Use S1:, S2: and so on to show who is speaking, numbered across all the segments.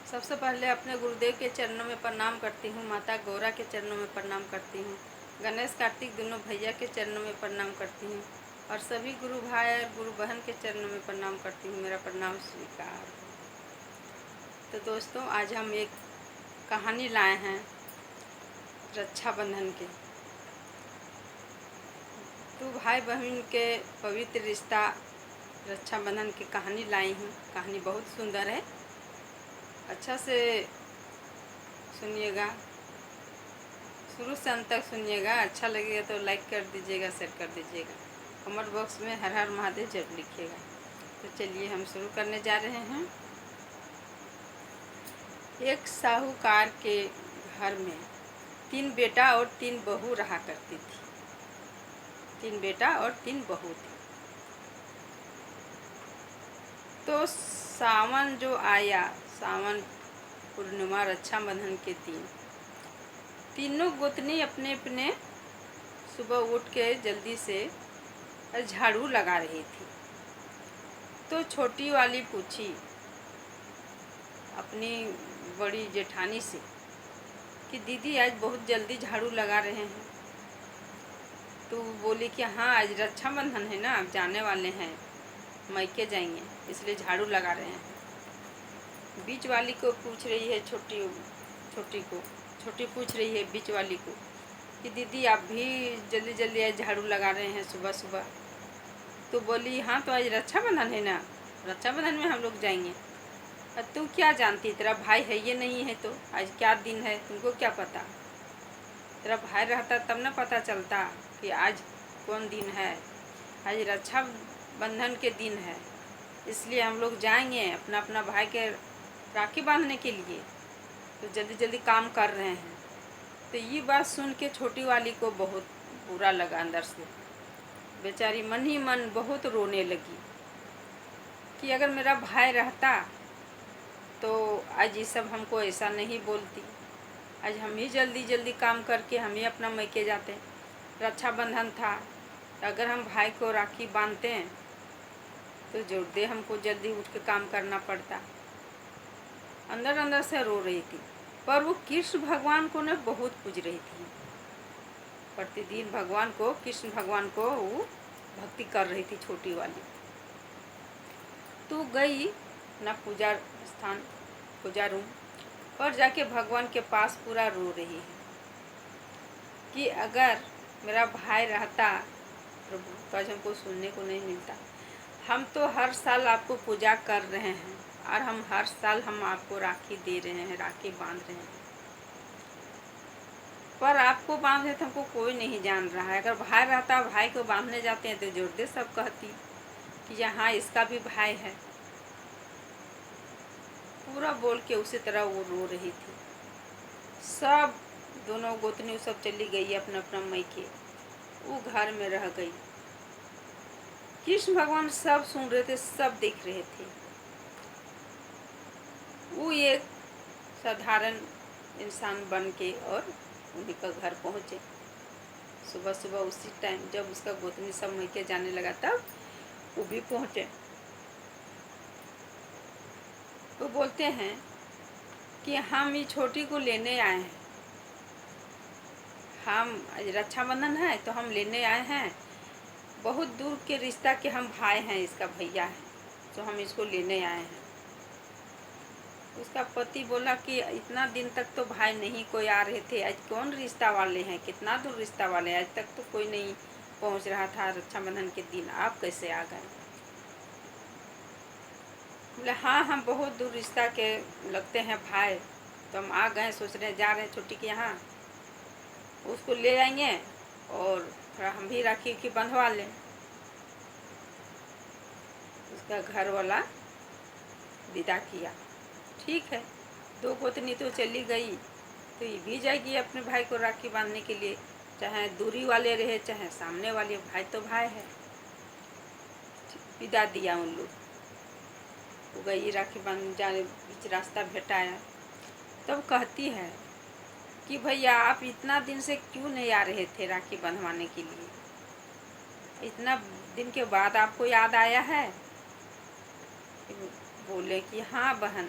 S1: सबसे पहले अपने गुरुदेव के चरणों में प्रणाम करती हूँ। माता गौरा के चरणों में प्रणाम करती हूँ। गणेश कार्तिक दोनों भैया के चरणों में प्रणाम करती हूँ और सभी गुरु भाई और गुरु बहन के चरणों में प्रणाम करती हूँ। मेरा प्रणाम स्वीकार। तो दोस्तों, आज हम एक कहानी लाए हैं रक्षाबंधन के। तो भाई बहन के पवित्र रिश्ता रक्षाबंधन की कहानी लाई हूँ। कहानी बहुत सुंदर है, अच्छा से सुनिएगा, शुरू से अंत तक सुनिएगा। अच्छा लगेगा तो लाइक कर दीजिएगा, शेयर कर दीजिएगा, कमेंट बॉक्स में हर हर महादेव जरूर लिखिएगा। तो चलिए हम शुरू करने जा रहे हैं। एक साहूकार के घर में 3 बेटा और 3 बहू रहा करती थी। 3 बेटा और 3 बहू थी। तो सावन जो आया, सावन पूर्णिमा रक्षाबंधन के दिन, तीनों गोतनी अपने अपने सुबह उठ के जल्दी से झाड़ू लगा रही थी। तो छोटी वाली पूछी अपनी बड़ी जेठानी से कि दीदी आज बहुत जल्दी झाड़ू लगा रहे हैं। तो बोली कि हाँ, आज रक्षाबंधन है ना, अब जाने वाले हैं, मायके जाएंगे, इसलिए झाड़ू लगा रहे हैं। बीच वाली को पूछ रही है, छोटी पूछ रही है बीच वाली को कि दीदी आप भी जल्दी जल्दी आज झाड़ू लगा रहे हैं सुबह सुबह। तो बोली हाँ, तो आज रक्षाबंधन है ना, रक्षाबंधन में हम लोग जाएंगे। और तू क्या जानती, तेरा भाई है ये नहीं है तो आज क्या दिन है, तुमको क्या पता? तेरा भाई रहता तब ना पता चलता कि आज कौन दिन है। आज रक्षाबंधन के दिन है, इसलिए हम लोग जाएंगे अपना अपना भाई के राखी बांधने के लिए, तो जल्दी जल्दी काम कर रहे हैं। तो ये बात सुन के छोटी वाली को बहुत बुरा लगा अंदर से। बेचारी मन ही मन बहुत रोने लगी कि अगर मेरा भाई रहता तो आज ये सब हमको ऐसा नहीं बोलती। आज हम ही जल्दी जल्दी काम करके हम ही अपना मायके जाते। रक्षाबंधन था, तो अगर हम भाई को राखी बांधते हैं तो जोर दे हमको जल्दी उठ के काम करना पड़ता। अंदर अंदर से रो रही थी। पर वो कृष्ण भगवान को न बहुत पूज रही थी। प्रतिदिन भगवान को, कृष्ण भगवान को वो भक्ति कर रही थी छोटी वाली। तो गई ना पूजा स्थान, पूजा रूम पर जाके भगवान के पास पूरा रो रही है कि अगर मेरा भाई रहता प्रभु तो आज हमको सुनने को नहीं मिलता। हम तो हर साल आपको पूजा कर रहे हैं और हम हर साल हम आपको राखी दे रहे हैं, राखी बांध रहे हैं, पर आपको बांधे तो हमको कोई नहीं जान रहा है। अगर भाई रहता, भाई को बांधने जाते हैं तो जोर दे सब कहती कि यहाँ इसका भी भाई है। पूरा बोल के उसी तरह वो रो रही थी। सब दोनों गोतनी सब चली गई अपना अपना मायके, वो घर में रह गई। कृष्ण भगवान सब सुन रहे थे, सब देख रहे थे। वो एक साधारण इंसान बन के और उन्हीं का घर पहुँचे। सुबह सुबह उसी टाइम जब उसका गोतनी सब मायके जाने लगा तब वो भी पहुँचे। वो बोलते हैं कि हम ये छोटी को लेने आए हैं, हम आज रक्षाबंधन है तो हम लेने आए हैं। बहुत दूर के रिश्ता के हम भाई हैं, इसका भैया है, तो हम इसको लेने आए हैं। उसका पति बोला कि इतना दिन तक तो भाई नहीं कोई आ रहे थे, आज कौन रिश्ता वाले हैं, कितना दूर रिश्ता वाले हैं, आज तक तो कोई नहीं पहुंच रहा था रक्षाबंधन के दिन, आप कैसे आ गए? बोले हाँ, हम बहुत दूर रिश्ता के लगते हैं भाई, तो हम आ गए, सोच रहे जा रहे हैं छोटी के यहाँ, उसको ले आएंगे और थोड़ा हम भी राखी की बंधवा लें। उसका घर वाला विदा किया। ठीक है, 2 गोतनी तो चली गई, तो ये भी जाएगी अपने भाई को राखी बांधने के लिए, चाहे दूरी वाले रहे चाहे सामने वाले, भाई तो भाई है। विदा दिया उन लोग, वो गई राखी बांधने, जाने बीच रास्ता भेटाया। तब कहती है कि भैया आप इतना दिन से क्यों नहीं आ रहे थे राखी बंधवाने के लिए, इतना दिन के बाद आपको याद आया है? बोले कि हाँ बहन,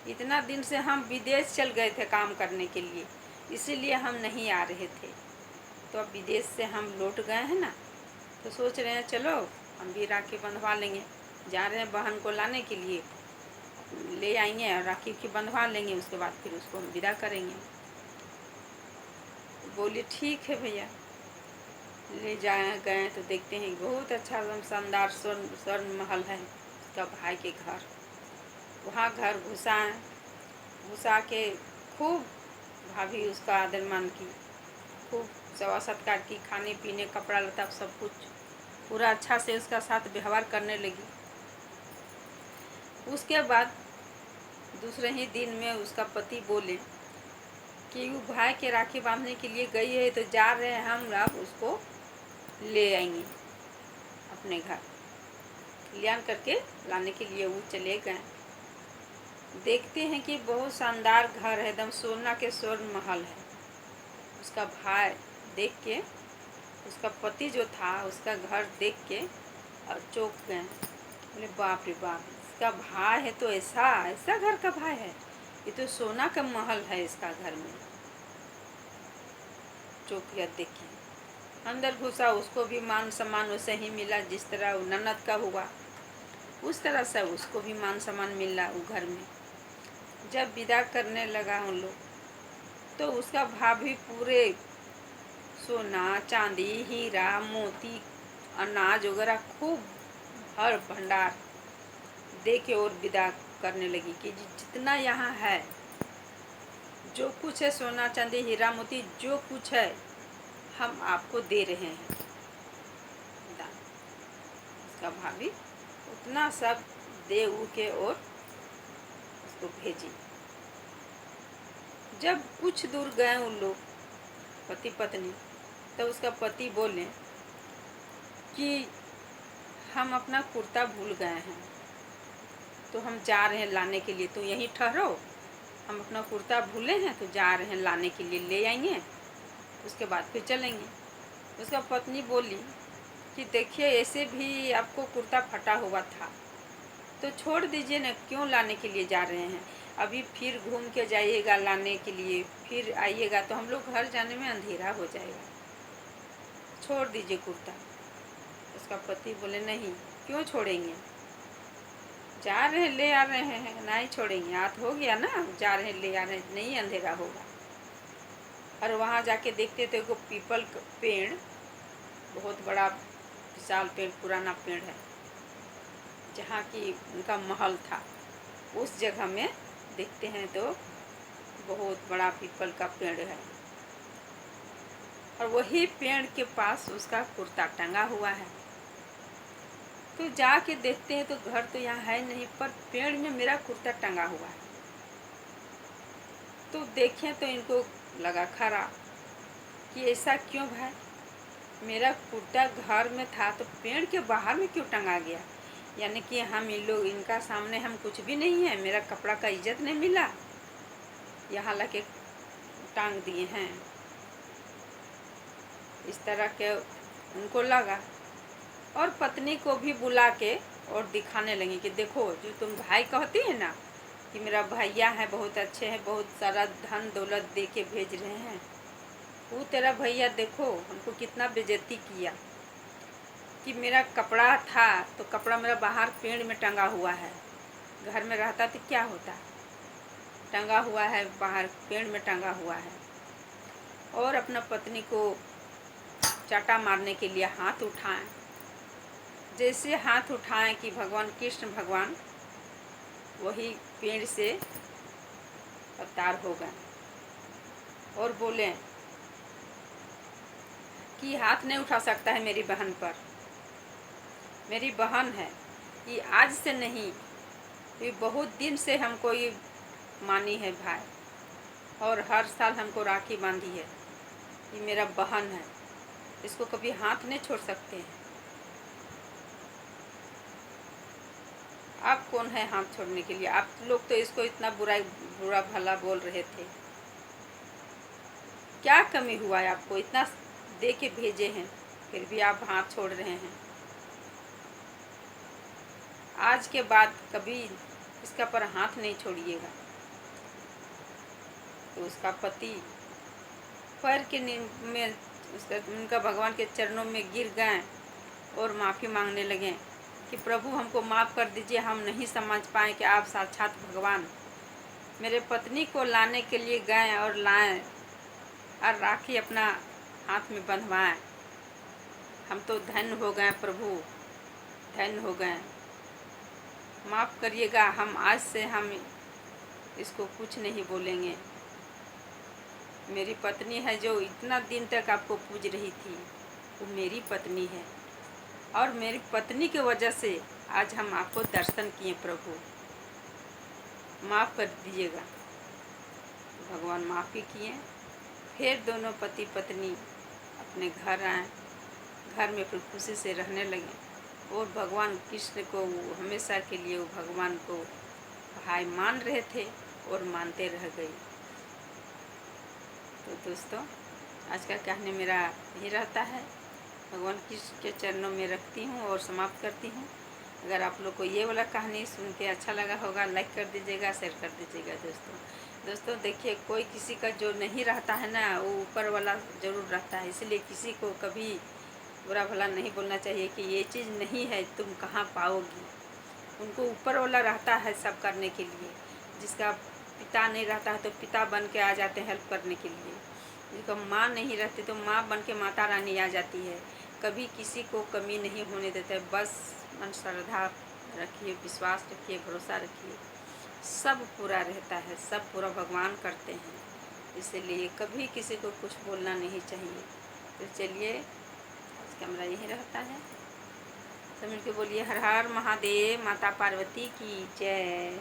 S1: इतना दिन से हम विदेश चल गए थे काम करने के लिए, इसीलिए हम नहीं आ रहे थे। तो अब विदेश से हम लौट गए हैं ना, तो सोच रहे हैं चलो हम भी राखी बंधवा लेंगे। जा रहे हैं बहन को लाने के लिए, ले आएंगे और राखी की बंधवा लेंगे, उसके बाद फिर उसको हम विदा करेंगे। बोले ठीक है भैया। ले जाए गए तो देखते हैं बहुत अच्छा एकदम शानदार स्वर्ण महल है उसका भाई के घर। वहाँ घर घुसाएँ, घुसा के खूब भाभी उसका आदर मान की, खूब सेवा सत्कार की, खाने पीने कपड़ा लता सब कुछ पूरा अच्छा से उसका साथ व्यवहार करने लगी। उसके बाद दूसरे ही दिन में उसका पति बोले कि वो भाई के राखी बांधने के लिए गई है, तो जा रहे हैं हम, अब उसको ले आएंगे अपने घर। ले आन करके लाने के लिए वो चले गए। देखते हैं कि बहुत शानदार घर है, एकदम सोना के स्वर्ण महल है। उसका भाई देख के, उसका पति जो था उसका घर देख के और चौंक गए। बोले बाप रे बाप, इसका भाई है तो ऐसा ऐसा घर का भाई है, ये तो सोना का महल है इसका घर में। चौकिया देखे, अंदर घुसा, उसको भी मान सम्मान वैसे ही मिला जिस तरह वो ननद का हुआ, उस तरह से उसको भी मान सम्मान मिला वो घर में। जब विदा करने लगा उन लोग, तो उसका भाभी पूरे सोना चांदी हीरा मोती अनाज वगैरह खूब हर भंडार दे के और विदा करने लगी कि जितना यहाँ है, जो कुछ है सोना चांदी हीरा मोती जो कुछ है हम आपको दे रहे हैं दान। उसका भाभी उतना सब दे ऊ के और उसको भेजी। जब कुछ दूर गए उन लोग पति पत्नी, तो उसका पति बोले कि हम अपना कुर्ता भूल गए हैं, तो हम जा रहे हैं लाने के लिए, तो यहीं ठहरो, हम अपना कुर्ता भूले हैं तो जा रहे हैं लाने के लिए, ले आएंगे उसके बाद फिर चलेंगे। उसका पत्नी बोली कि देखिए ऐसे भी आपको कुर्ता फटा हुआ था, तो छोड़ दीजिए ना, क्यों लाने के लिए जा रहे हैं, अभी फिर घूम के जाइएगा लाने के लिए, फिर आइएगा तो हम लोग घर जाने में अंधेरा हो जाएगा, छोड़ दीजिए कुर्ता। उसका पति बोले नहीं, क्यों छोड़ेंगे, जा रहे हैं ले आ रहे हैं, नहीं छोड़ेंगे, आज हो गया ना, जा रहे हैं ले आ रहे हैं, नहीं अंधेरा होगा। और वहाँ जाके देखते थे वो पीपल का पेड़, बहुत बड़ा विशाल पेड़, पुराना पेड़ है, जहाँ की उनका महल था, उस जगह में देखते हैं तो बहुत बड़ा पीपल का पेड़ है, और वही पेड़ के पास उसका कुर्ता टंगा हुआ है। तो जाके देखते हैं तो घर तो यहाँ है नहीं, पर पेड़ में मेरा कुर्ता टंगा हुआ है। तो देखें तो इनको लगा खरा कि ऐसा क्यों भाई, मेरा कुर्ता घर में था तो पेड़ के बाहर में क्यों टंगा गया, यानी कि हम इन लोग इनका सामने हम कुछ भी नहीं है, मेरा कपड़ा का इज्जत नहीं मिला, यहाँ लाके टांग दिए हैं। इस तरह के उनको लगा, और पत्नी को भी बुला के और दिखाने लगी कि देखो जो तुम भाई कहती है ना कि मेरा भैया है, बहुत अच्छे हैं, बहुत सारा धन दौलत दे के भेज रहे हैं, वो तेरा भैया देखो हमको कितना बेइज्जती किया, कि मेरा कपड़ा था तो कपड़ा मेरा बाहर पेड़ में टंगा हुआ है, घर में रहता तो क्या होता, टंगा हुआ है बाहर पेड़ में टंगा हुआ है। और अपना पत्नी को चाटा मारने के लिए हाथ उठाएं, जैसे हाथ उठाएं कि भगवान कृष्ण भगवान वही पेड़ से अवतार हो गए, और बोले कि हाथ नहीं उठा सकता है मेरी बहन पर, मेरी बहन है, ये आज से नहीं, ये बहुत दिन से हमको ये मानी है भाई, और हर साल हमको राखी बांधी है, ये मेरा बहन है, इसको कभी हाथ नहीं छोड़ सकते हैं। आप कौन है हाथ छोड़ने के लिए, आप लोग तो इसको इतना बुरा भला बोल रहे थे, क्या कमी हुआ है आपको, इतना दे के भेजे हैं फिर भी आप हाथ छोड़ रहे हैं। आज के बाद कभी इसका पर हाथ नहीं छोड़िएगा। तो उसका पति पैर के में उनका भगवान के चरणों में गिर गए और माफ़ी मांगने लगे कि प्रभु हमको माफ़ कर दीजिए, हम नहीं समझ पाए कि आप साक्षात भगवान मेरे पत्नी को लाने के लिए गए और लाएं और राखी अपना हाथ में बंधवाएं। हम तो धन्य हो गए प्रभु, धन्य हो गए, माफ़ करिएगा, हम आज से हम इसको कुछ नहीं बोलेंगे। मेरी पत्नी है जो इतना दिन तक आपको पूज रही थी, वो मेरी पत्नी है और मेरी पत्नी की वजह से आज हम आपको दर्शन किए प्रभु, माफ़ कर दीजिएगा। भगवान माफ़ी किए। फिर दोनों पति पत्नी अपने घर आए, घर में अपनी खुशी से रहने लगे और भगवान कृष्ण को वो हमेशा के लिए वो भगवान को भाई मान रहे थे और मानते रह गए। तो दोस्तों, आज का कहानी मेरा यही रहता है, भगवान कृष्ण के चरणों में रखती हूँ और समाप्त करती हूँ। अगर आप लोग को ये वाला कहानी सुन के अच्छा लगा होगा, लाइक कर दीजिएगा, शेयर कर दीजिएगा। दोस्तों देखिए, कोई किसी का जो नहीं रहता है ना, वो ऊपर वाला ज़रूर रहता है, इसलिए किसी को कभी बुरा भला नहीं बोलना चाहिए कि ये चीज़ नहीं है तुम कहाँ पाओगी। उनको ऊपर वाला रहता है सब करने के लिए। जिसका पिता नहीं रहता है तो पिता बन के आ जाते हैं हेल्प करने के लिए। जिसका माँ नहीं रहती तो माँ बन के माता रानी आ जाती है। कभी किसी को कमी नहीं होने देते। बस मन श्रद्धा रखिए, विश्वास रखिए, भरोसा रखिए, सब पूरा रहता है, सब पूरा भगवान करते हैं। इसलिए कभी किसी को कुछ बोलना नहीं चाहिए। तो चलिए, आज का मेरा यही रहता है। सब मिलके बोलिए हर हर महादेव, माता पार्वती की जय।